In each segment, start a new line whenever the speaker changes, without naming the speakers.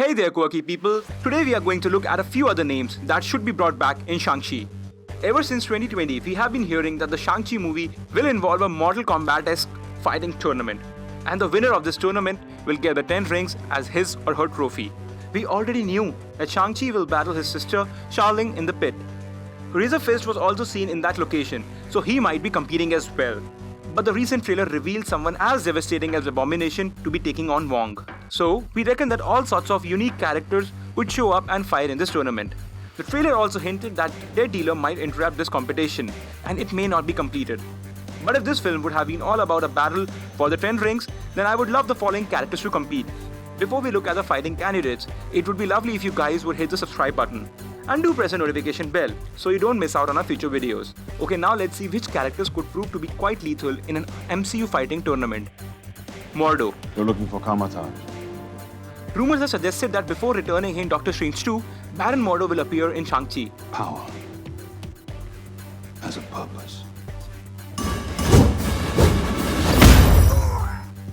Hey there, quirky people! Today we are going to look at a few other names that should be brought back in Shang-Chi. Ever since 2020, we have been hearing that the Shang-Chi movie will involve a Mortal Kombat-esque fighting tournament, and the winner of this tournament will get the 10 rings as his or her trophy. We already knew that Shang-Chi will battle his sister Xiaoling in the pit. Razor Fist was also seen in that location, so he might be competing as well. But the recent trailer revealed someone as devastating as Abomination to be taking on Wong. So, we reckon that all sorts of unique characters would show up and fight in this tournament. The trailer also hinted that Dead Dealer might interrupt this competition, and it may not be completed. But if this film would have been all about a battle for the 10 rings, then I would love the following characters to compete. Before we look at the fighting candidates, it would be lovely if you guys would hit the subscribe button. And do press the notification bell so you don't miss out on our future videos. Okay, now let's see which characters could prove to be quite lethal in an MCU fighting tournament. Mordo.
You're looking for Kamatage.
Rumors have suggested that before returning in Doctor Strange 2, Baron Mordo will appear in Shang-Chi.
Power has a purpose.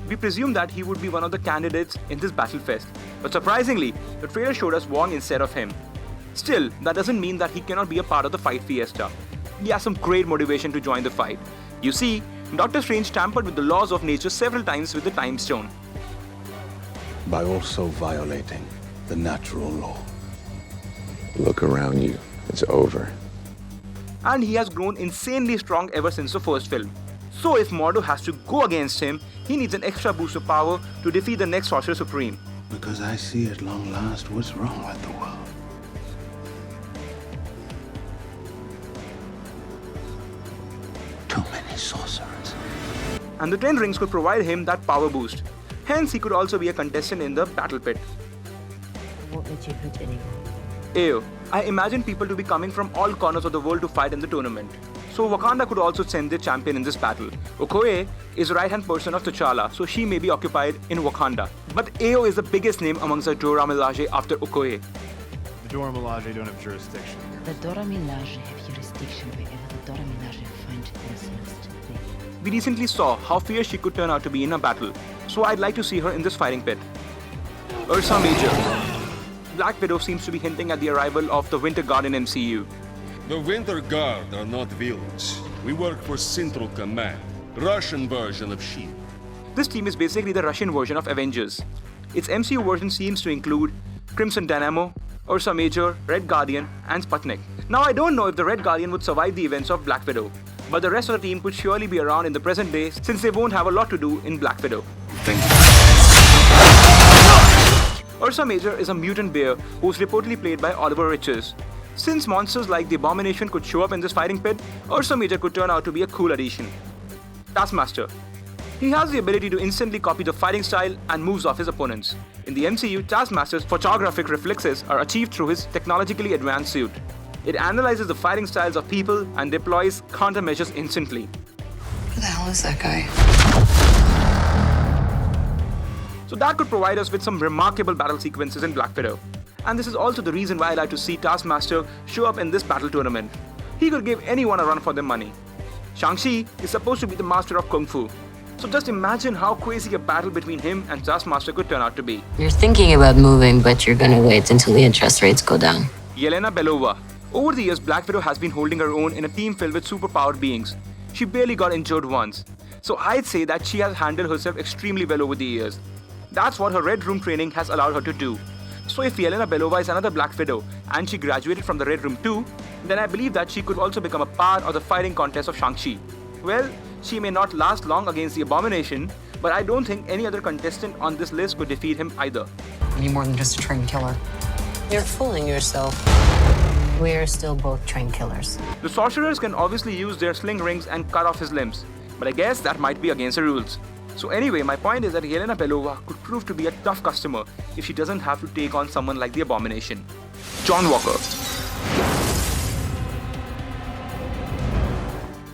We presume that he would be one of the candidates in this battle fest, but surprisingly, the trailer showed us Wong instead of him. Still, that doesn't mean that he cannot be a part of the fight fiesta. He has some great motivation to join the fight. You see, Doctor Strange tampered with the laws of nature several times with the Time Stone.
By also violating the natural law.
Look around you. It's over.
And he has grown insanely strong ever since the first film. So if Mordo has to go against him, he needs an extra boost of power to defeat the next Sorcerer Supreme.
Because I see at long last what's wrong with the world. Too many sorcerers.
And the 10 rings could provide him that power boost. Hence, he could also be a contestant in the battle pit.
I won't let you hurt anyone.
Ayo, I imagine people to be coming from all corners of the world to fight in the tournament. So Wakanda could also send their champion in this battle. Okoye is the right-hand person of T'Challa, so she may be occupied in Wakanda. But Ayo is the biggest name amongst the Dora Milaje after Okoye.
The Dora Milaje don't have jurisdiction.
The Dora Milaje have jurisdiction wherever the Dora Milaje find themselves to be.
We recently saw how fierce she could turn out to be in a battle, so I'd like to see her in this fighting pit. Ursa Major. Black Widow seems to be hinting at the arrival of the Winter Guard in MCU.
The Winter Guard are not villains. We work for Central Command, Russian version of SHIELD.
This team is basically the Russian version of Avengers. Its MCU version seems to include Crimson Dynamo, Ursa Major, Red Guardian, and Sputnik. Now I don't know if the Red Guardian would survive the events of Black Widow, but the rest of the team could surely be around in the present day since they won't have a lot to do in Black Widow.
Thank you.
Ursa Major is a mutant bear who's reportedly played by Oliver Riches. Since monsters like the Abomination could show up in this fighting pit, Ursa Major could turn out to be a cool addition. Taskmaster. He has the ability to instantly copy the fighting style and moves of his opponents. In the MCU, Taskmaster's photographic reflexes are achieved through his technologically advanced suit. It analyzes the fighting styles of people and deploys countermeasures instantly.
Who the hell is that guy?
So that could provide us with some remarkable battle sequences in Black Widow. And this is also the reason why I like to see Taskmaster show up in this battle tournament. He could give anyone a run for their money. Shang-Chi is supposed to be the master of Kung Fu. So just imagine how crazy a battle between him and Taskmaster could turn out to be.
You're thinking about moving, but you're gonna wait until the interest rates go down.
Yelena Belova. Over the years, Black Widow has been holding her own in a team filled with superpowered beings. She barely got injured once. So I'd say that she has handled herself extremely well over the years. That's what her Red Room training has allowed her to do. So if Yelena Belova is another Black Widow and she graduated from the Red Room too, then I believe that she could also become a part of the fighting contest of Shang-Chi. Well, she may not last long against the Abomination, but I don't think any other contestant on this list could defeat him either.
Any more than just a trained killer.
You're fooling yourself. We're still both trained killers.
The sorcerers can obviously use their sling rings and cut off his limbs, but I guess that might be against the rules. So anyway, my point is that Yelena Belova could prove to be a tough customer if she doesn't have to take on someone like the Abomination. John Walker.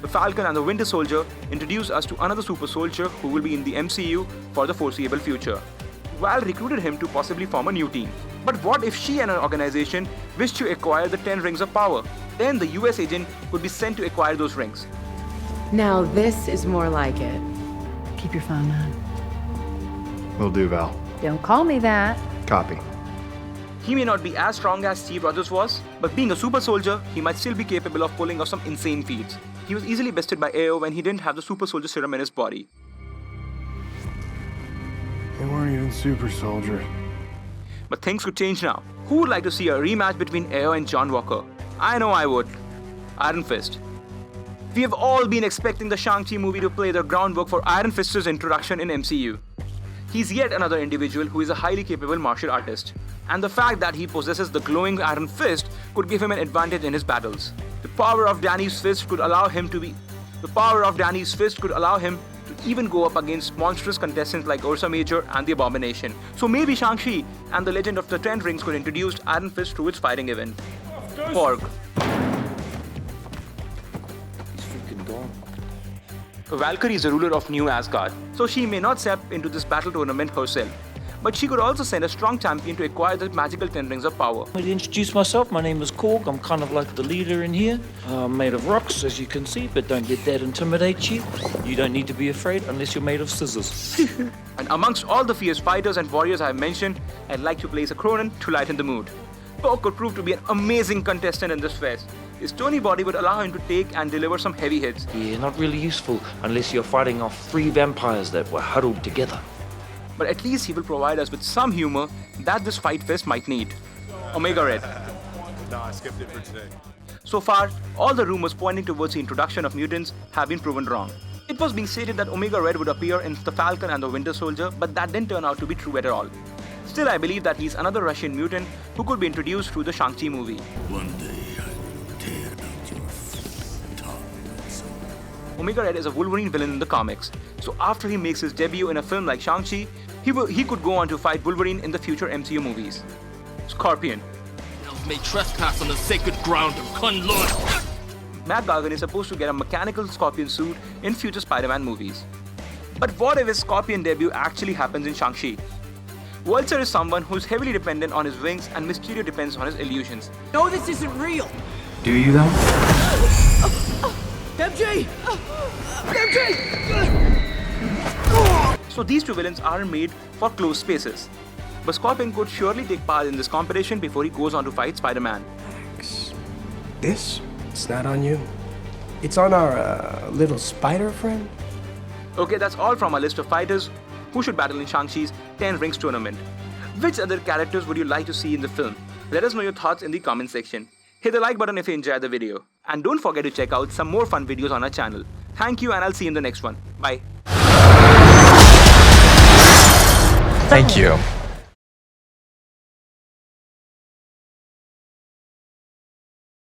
The Falcon and the Winter Soldier introduce us to another super soldier who will be in the MCU for the foreseeable future. Val recruited him to possibly form a new team. But what if she and her organization wish to acquire the 10 rings of power? Then the US agent would be sent to acquire those rings.
Now this is more like it.
Keep your phone on.
Will do, Val.
Don't call me that.
Copy.
He may not be as strong as Steve Rogers was, but being a super soldier, he might still be capable of pulling off some insane feats. He was easily bested by AO when he didn't have the super soldier serum in his body.
They weren't even super soldiers.
But things could change now. Who would like to see a rematch between AO and John Walker? I know I would. Iron Fist. We have all been expecting the Shang-Chi movie to play the groundwork for Iron Fist's introduction in MCU. He's yet another individual who is a highly capable martial artist, and the fact that he possesses the glowing Iron Fist could give him an advantage in his battles. The power of Danny's fist could allow him to even go up against monstrous contestants like Ursa Major and the Abomination. So maybe Shang-Chi and the Legend of the Ten Rings could introduce Iron Fist to its fighting event. Porg. Valkyrie is the ruler of New Asgard, so she may not step into this battle tournament herself. But she could also send a strong champion to acquire the magical Ten Rings of Power.
To introduce myself, my name is Korg. I'm kind of like the leader in here. I'm made of rocks, as you can see, but don't let that intimidate you. You don't need to be afraid unless you're made of scissors.
And amongst all the fierce fighters and warriors I have mentioned, I'd like to place a Cronin to lighten the mood. Porg could prove to be an amazing contestant in this fest. His stony body would allow him to take and deliver some heavy hits.
Yeah, not really useful unless you're fighting off 3 vampires that were huddled together.
But at least he will provide us with some humor that this fight fest might need. Omega Red.
No, I skipped it for today.
So far, all the rumors pointing towards the introduction of mutants have been proven wrong. It was being stated that Omega Red would appear in The Falcon and the Winter Soldier, but that didn't turn out to be true at all. Still, I believe that he's another Russian mutant who could be introduced through the Shang-Chi movie.
One day I will tear out your tongue.
Omega Red is a Wolverine villain in the comics, so after he makes his debut in a film like Shang-Chi, he could go on to fight Wolverine in the future MCU movies. Scorpion.
May trespass on the sacred ground of Kunlun.
Matt Gargan is supposed to get a mechanical Scorpion suit in future Spider-Man movies. But what if his Scorpion debut actually happens in Shang-Chi? Vulture is someone who is heavily dependent on his wings, and Mysterio depends on his illusions.
No, this isn't real.
Do you though?
MJ! MJ!
So these two villains aren't made for closed spaces. But Scorpion could surely take part in this competition before he goes on to fight Spider-Man.
This? It's not on you. It's on our little spider friend.
Okay, that's all from our list of fighters who should battle in Shang-Chi's 10 Rings tournament. Which other characters would you like to see in the film? Let us know your thoughts in the comment section. Hit the like button if you enjoyed the video. And don't forget to check out some more fun videos on our channel. Thank you, and I'll see you in the next one. Bye.
Thank you.